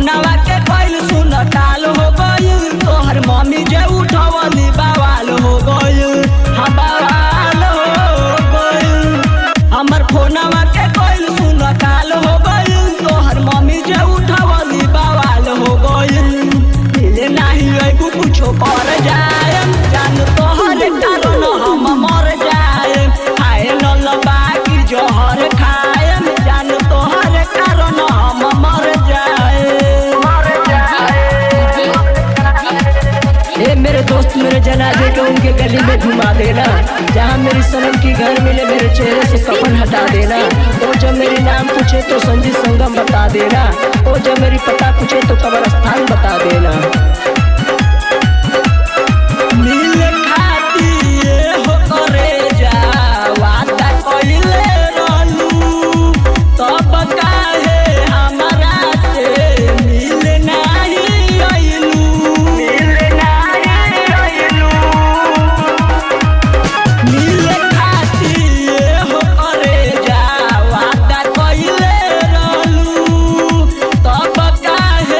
फोनवा के कोइल सुन टाल हो गइल, तोहर मम्मी जे उठवली बवाल हो गइल, हाँ बवाल हो गइल। हमर फोनवा के कोइल सुन टाल हो गइल, तोहर मम्मी जे उठवली बवाल हो गइल। मिले नाही अइबू कुछो कर जाएम, जान तोहर कारण हम मर जाएम। खाए नल बाकी जहर खाएम, जान तोहर कारण हम मर जाएम। ए मेरे दोस्त मेरे जनाजे को उनके गली में घुमा देना, जहाँ मेरी सनम की घर मिले मेरे चेहरे से कफन हटा देना। वो जब मेरी नाम पूछे तो संजीत संगम बता देना, वो जब मेरी पता पूछे तो कब्रिस्तान बता देना। नील खाती हो करे जा वादा कइले रहलू, तब काहे हमरा से मिल नाही अइलू। नील खाती हो करे जा वादा कइले रहलू, तब काहे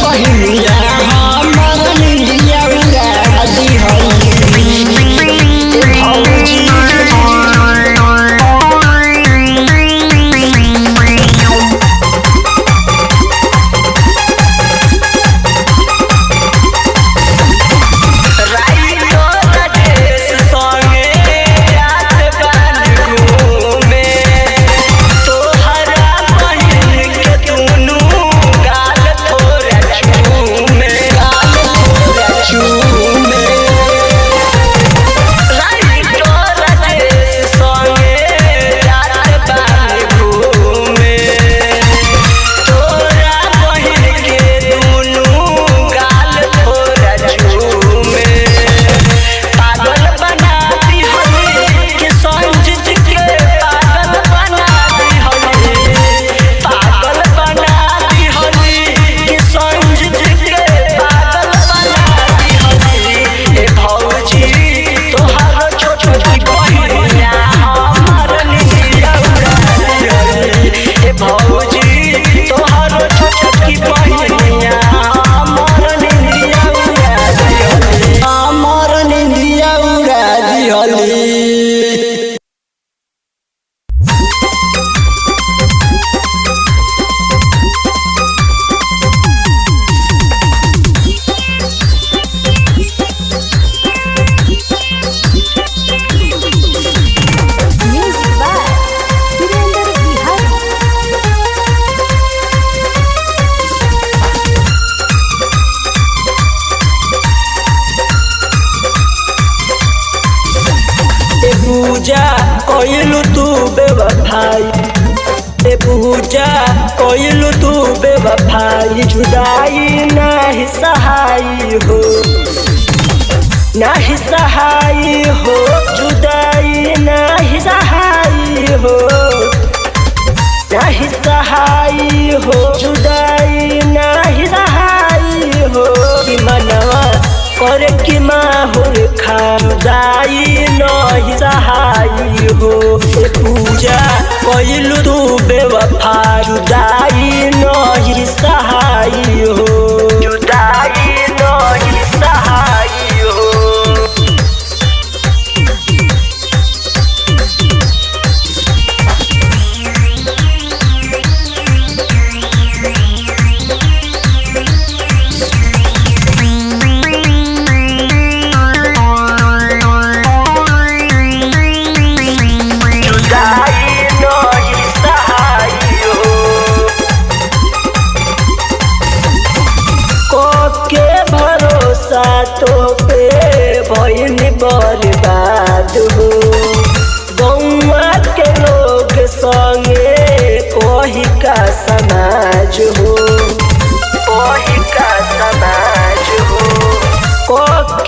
बहिनिया हमर निंदिया उड़ा दिहली भौजी पूजा कोइलू तू बेवफाई ए पूजा कोइलू तू बेवफाई जुदाई नहीं सहाई हो नहीं सहाई हो जुदाई नहीं सहाई हो नहीं सहाई हो जुदाई नहीं सहाई हो कि मनवा करे कि माहुर खामदाई नहीं सहाई हो पूजा कोइलू तू बेवफा जुदाई नहीं सहाई हो जुदाई नहीं सहाई हो तो पे भइल बर्बाद हो गौवा के लोग संगे कोही का समाज हो कोही का समाज हो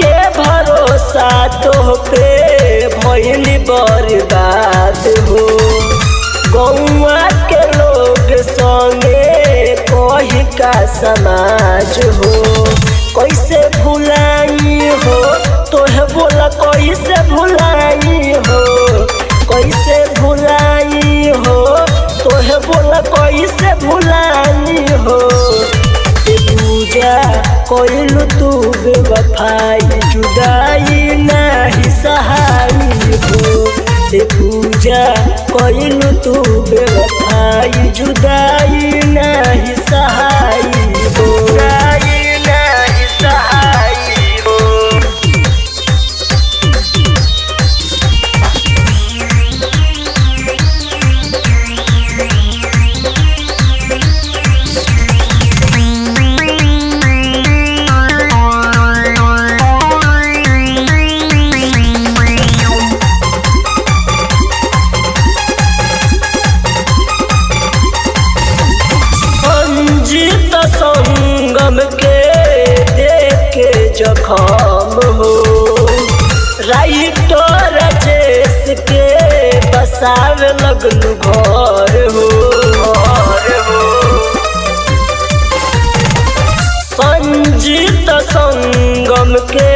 के भरोसा तो पे भइल बर्बाद हो गौवा के लोग संगे कोही का समाज हो कैसे भुलाई हो तोहे बोला कैसे भुलाई हो कैसे भुलाई हो तोहे बोला कैसे भुलाई हो पूजा कोइलू तू बेवफाई जुदाई नहीं सहाई हो पूजा कोइलू तू बेवफाई जुदाई नहीं सहाई हो संगम के देख के जखम हो राइटर राजेश के बसावे लगलू घर हो संजीत संगम के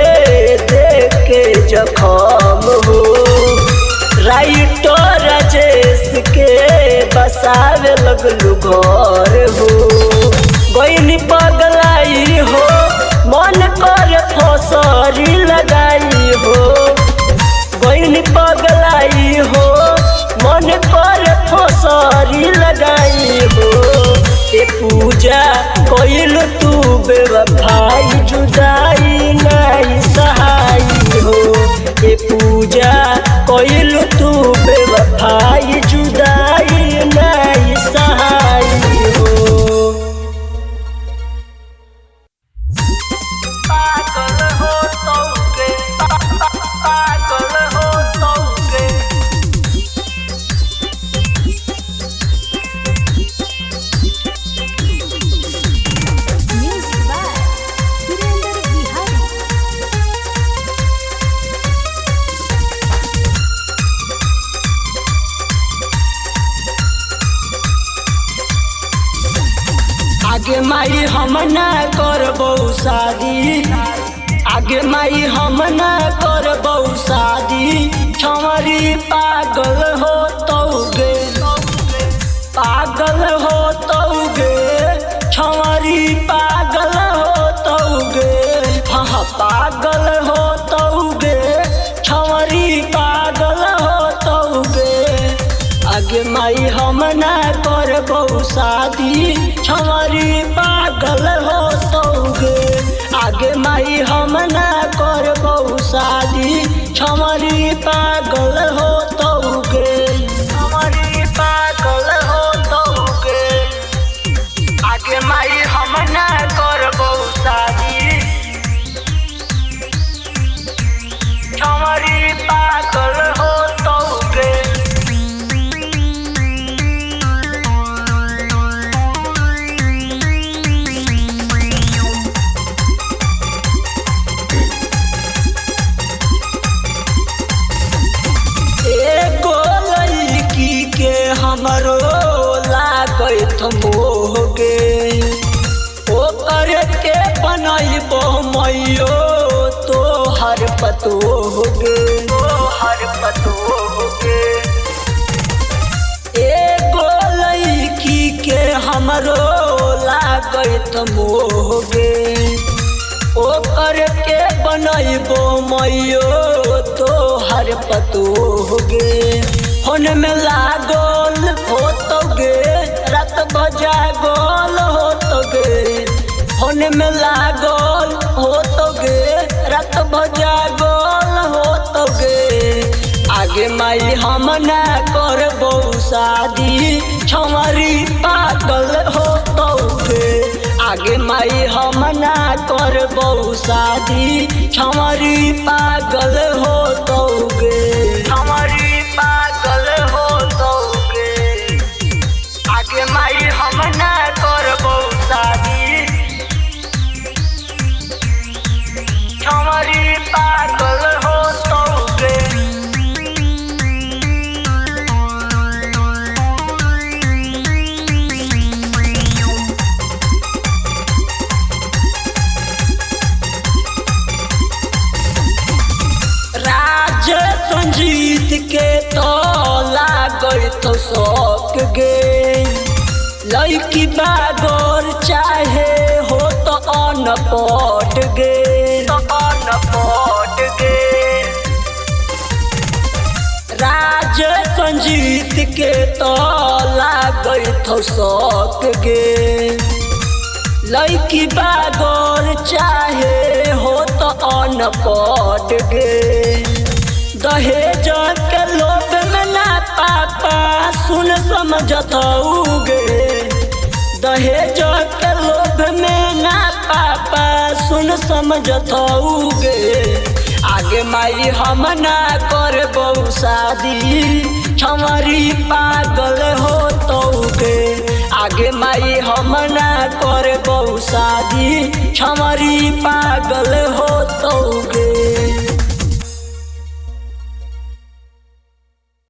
देख के जखम हो राइटर राजेश के बसावे लगलू घर हो गईनी पगलाई फसरी लगाई हो गईन पगलाई हो मन पर फसरी लगाई हो ए पूजा कोइल तू बेवफाई जुदाई नहीं सहाई हो ए पूजा कोइल तू बेवफाई जुदाई नहीं सहाई हो पागल हो तौके पागल हो तौके Music by Virender Bihari. आगे माई हम ना करबो शादी आगे माई हम ना करबो शादी छमरी पागल हो तौगे पागल हो तौगे छमरी पागल हो तौगे हाँ पागल हो तौगे छमरी पागल हो तौगे आगे माई हम ना करबो शादी छमरी पागल हो तौगे आगे माई हम ना करबो शादी छमरी पागल हो तौगे छमरी पागल हो तौगे आगे माई हम ना करबो शादी छमरी पागल हो तौगे एगो लड़की के हमरो लागत मोहगे ओकर के बनैबो मैयो तोहर पतोहगे तोहर पतोहगे एगो लड़की के हमरो लागत मोहगे ओकर के बनैबो मैयो तोहर पतोहगे फोन में लागल होतोगे रात बजा गोल होतोगे फोन में लागल होतोगे रात बजा गोल होतोगे आगे माई हम ना करबो शादी छमरी पागल होतोगे आगे माई हम ना करबो शादी छमरी पागल हो तौगे छमरी पागल हो तौगे आगे माई हम ना करबो शादी छमरी पागल हो तौगे संजीत के तो लागत शौक गे लड़की बागोर चाहे हो तो अनपढ़ गे अनपढ़ गे राज संजीत के तो लागत शौक गे लड़की बागोर चाहे हो तो अनपढ़ गे दहेज के लोभ में ना पापा सुन समझतौगे दहेज के लोभ में ना पापा सुन समझतौगे आगे माई हम ना करबो शादी छमरी पागल हो तौगे आगे माई हम ना करबो शादी छमरी पागल